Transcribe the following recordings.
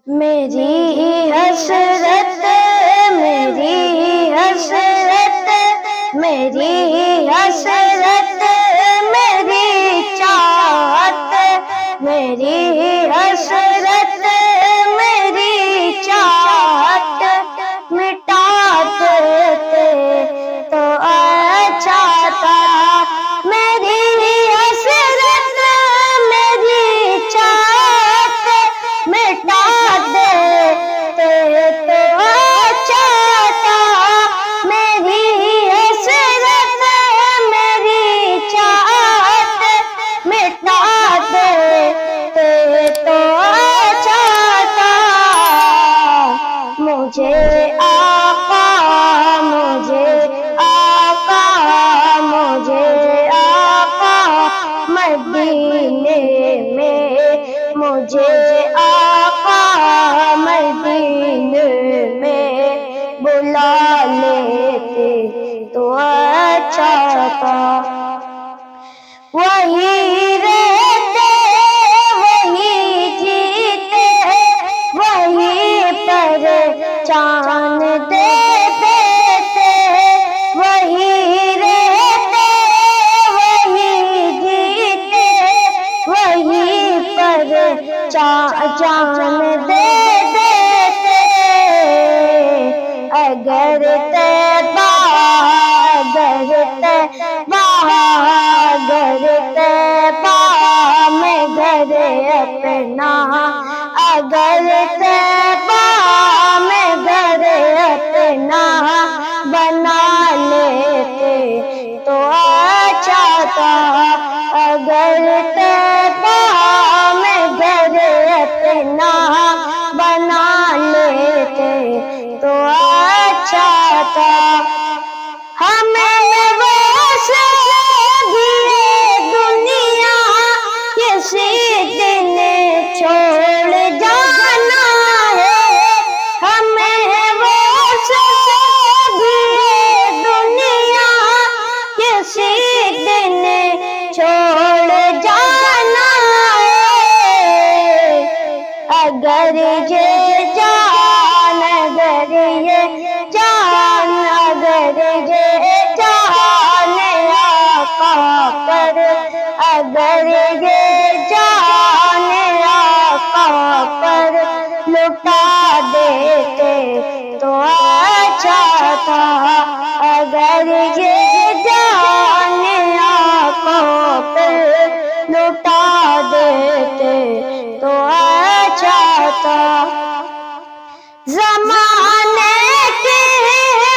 میری حسرت میری حسرت میری حسرت میری چاہت میری حسرت میری چاہت مٹا دیتے تو اچھا تھا میری حسرت میری چاہت مٹا دیتے تو اچھا تھا میری حسرت میری چاہت مٹا دیتے تو اچھا تھا مجھے آقا مدینے میں مجھے آقا مدینے میں بلا لیتے تو اچھا تھا وہی رہتے وہی جیتے وہی پر چاند دے دیتے وہی رہتے وہی جیتے وہی پر جان دے دیتے اگر تیبہ میں گھر اپنا اگر تیبہ میں گھر اپنا بنا لیتے تو اچھا تھا اگر تیبہ میں گھر اپنا بنا لیتے تو اچھا تھا ہمیں دنیا کسی دن چھوڑ جانا ہے ہمیں دنیا کسی دن چھوڑ جانا ہے اگر یہ جان اگر یہ جان اگر یہ جان آقا پر اگر یہ جان آقا پر لٹا دیتے تو اچھا تھا اگر یہ جان آقا پر لٹا دیتے تو اچھا تھا زمانے کی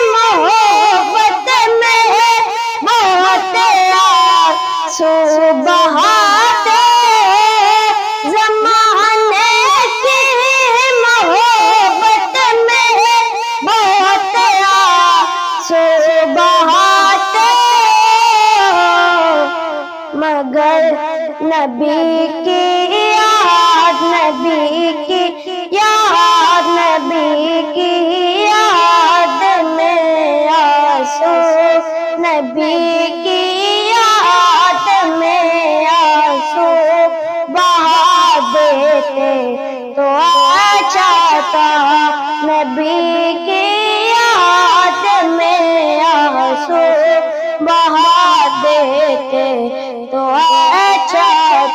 محبت میں بہت آنسو بہاتے زمانے کی محبت میں بہت آنسو بہاتے مگر نبی کی یاد نبی کی یاد نبی کی یاد میں آنسو نبی کی یاد میں آنسو بہا دیتے تو اچھا تھا نبی کی یاد میں آنسو بہا دیتے تو اچھا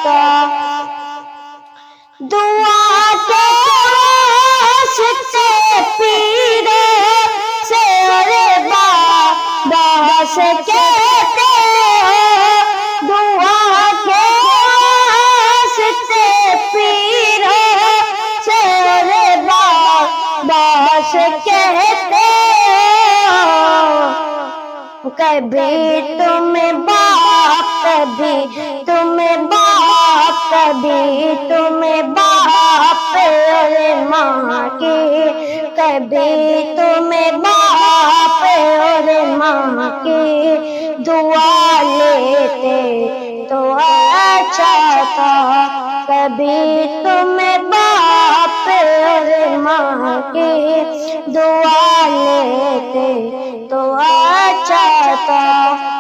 تھا دعا کے واسطے پیرے سے ارے بابا سے کہتے دعا کے واسطے پیرے سے ارے بابا سے کہتے کبھی تمہیں باپ کبھی تمہیں باپ کبھی تمہیں باپ اور ماں کی کبھی تمہیں باپ اور ماں کی دعا لیتے تو اچھا تھا کبھی تمہیں باپ اور ماں کی دعا لیتے تو اچھا تھا